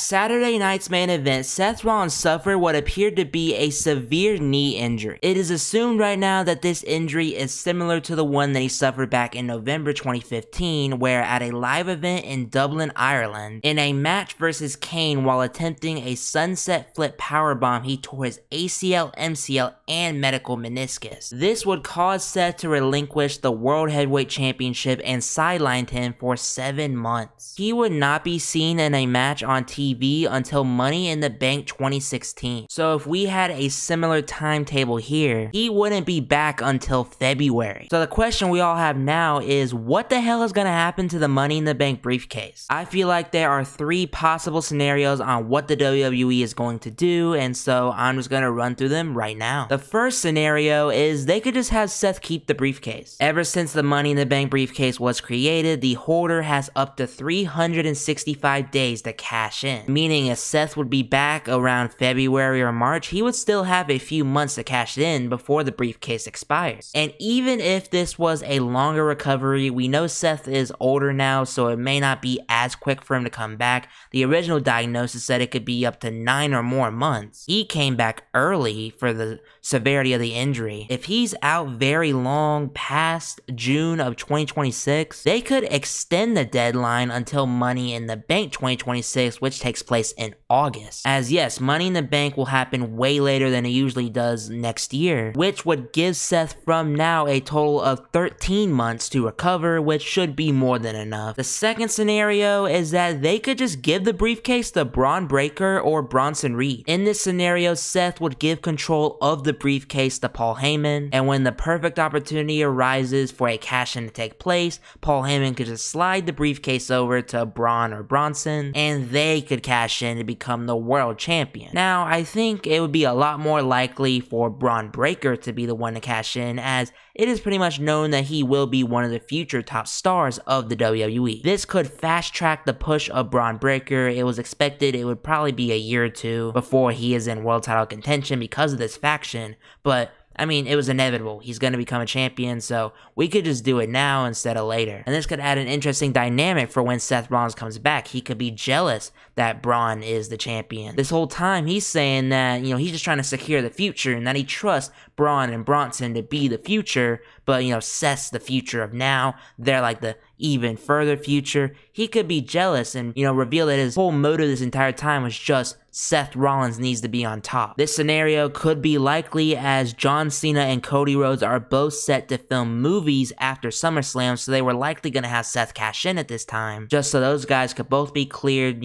Saturday night's main event, Seth Rollins suffered what appeared to be a severe knee injury. It is assumed right now that this injury is similar to the one that he suffered back in November 2015, where at a live event in Dublin, Ireland, in a match versus Kane while attempting a sunset flip powerbomb, he tore his ACL, MCL, and medial meniscus. This would cause Seth to relinquish the World Heavyweight Championship and sidelined him for 7 months. He would not be seen in a match on TV until Money in the Bank 2016. So if we had a similar timetable here, he wouldn't be back until February. So the question we all have now is, what the hell is going to happen to the Money in the Bank briefcase? I feel like there are 3 possible scenarios on what the WWE is going to do, and so I'm just going to run through them right now. The first scenario is they could just have Seth keep the briefcase. Ever since the Money in the Bank briefcase was created, the holder has up to 365 days to cash in, meaning if Seth would be back around February or March, he would still have a few months to cash it in before the briefcase expires. And even if this was a longer recovery, we know Seth is older now, so it may not be as quick for him to come back. The original diagnosis said it could be up to 9 or more months. He came back early for the severity of the injury. If he's out very long past June of 2026, they could extend the deadline until Money in the Bank 2026, which takes place in August. As yes, Money in the Bank will happen way later than it usually does next year, which would give Seth from now a total of 13 months to recover, which should be more than enough. The second scenario is that they could just give the briefcase to Braun Breaker or Bronson Reed. In this scenario, Seth would give control of the briefcase to Paul Heyman, and when the perfect opportunity arises for a cash-in to take place, Paul Heyman could just slide the briefcase over to Braun or Bronson, and they could cash in to become the world champion. Now, I think it would be a lot more likely for Braun Breaker to be the one to cash in, as it is pretty much known that he will be one of the future top stars of the WWE. This could fast-track the push of Braun Breaker. It was expected it would probably be a year or 2 before he is in world title contention because of this faction, but I mean, it was inevitable. He's going to become a champion, so we could just do it now instead of later. And this could add an interesting dynamic for when Seth Rollins comes back. He could be jealous that Braun is the champion. This whole time, he's saying that, he's just trying to secure the future and that he trusts Braun and Bronson to be the future, but, Seth's the future of now. They're like the even further future. He could be jealous and, reveal that his whole motive this entire time was just Seth Rollins needs to be on top. This scenario could be likely as John Cena and Cody Rhodes are both set to film movies after SummerSlam, so they were likely going to have Seth cash in at this time, just so those guys could both be cleared,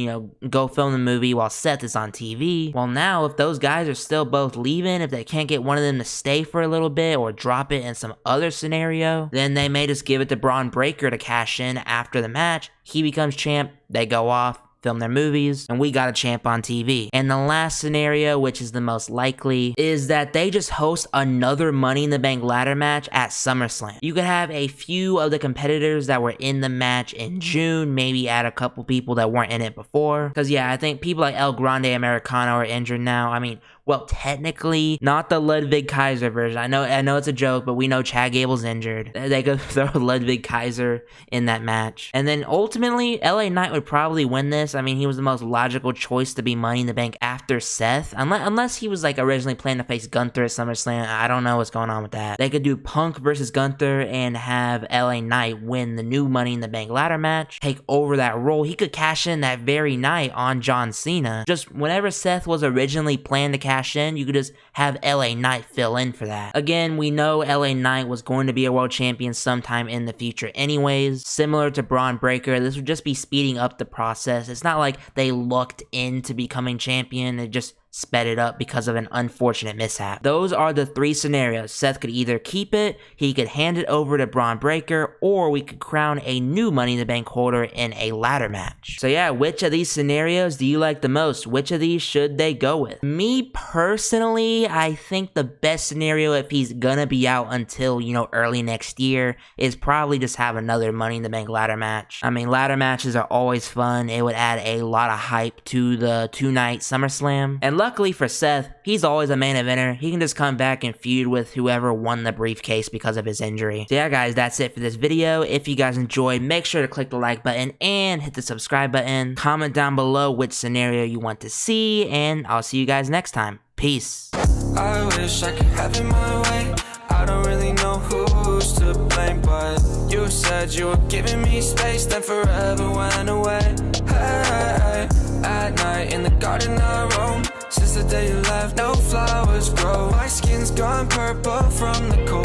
go film the movie while Seth is on TV. Well, now, if those guys are still both leaving, if they can't get one of them to stay for a little bit or drop it in some other scenario, then they may just give it to Braun Breaker to cash in after the match. He becomes champ, they go off, film their movies, and we got a champ on TV. And the last scenario, which is the most likely, is that they just host another Money in the Bank ladder match at SummerSlam. You could have a few of the competitors that were in the match in June, maybe add a couple people that weren't in it before. Because yeah, I think people like El Grande Americano are injured now. I mean, well, technically, not the Ludwig Kaiser version. I know it's a joke, but we know Chad Gable's injured. They could throw Ludwig Kaiser in that match. And then ultimately, LA Knight would probably win this. I mean, he was the most logical choice to be Money in the Bank after Seth. Unless he was like originally planning to face Gunther at SummerSlam. I don't know what's going on with that. They could do Punk versus Gunther and have LA Knight win the new Money in the Bank ladder match, take over that role. He could cash in that very night on John Cena. Just whenever Seth was originally planned to cash in, you could just have LA Knight fill in for that. Again, we know LA Knight was going to be a world champion sometime in the future anyways. Similar to Braun Breaker, this would just be speeding up the process. It's not like they looked into becoming champion, it just sped it up because of an unfortunate mishap. Those are the 3 scenarios. Seth could either keep it, he could hand it over to Braun Breaker, or we could crown a new Money in the Bank holder in a ladder match. So yeah, which of these scenarios do you like the most? Which of these should they go with? Me personally, I think the best scenario, if he's gonna be out until, early next year, is probably just have another Money in the Bank ladder match. I mean, ladder matches are always fun. It would add a lot of hype to the 2-night SummerSlam. And luckily for Seth, he's always a main eventer. He can just come back and feud with whoever won the briefcase because of his injury. So yeah guys, that's it for this video. If you guys enjoyed, make sure to click the like button and hit the subscribe button. Comment down below which scenario you want to see, and I'll see you guys next time. Peace. I wish I could have it my way. I don't really know who's to blame, but you said you were giving me space, then forever went away. Hey, at night in the garden I roam. Since the day you left, no flowers grow. My skin's gone purple from the cold.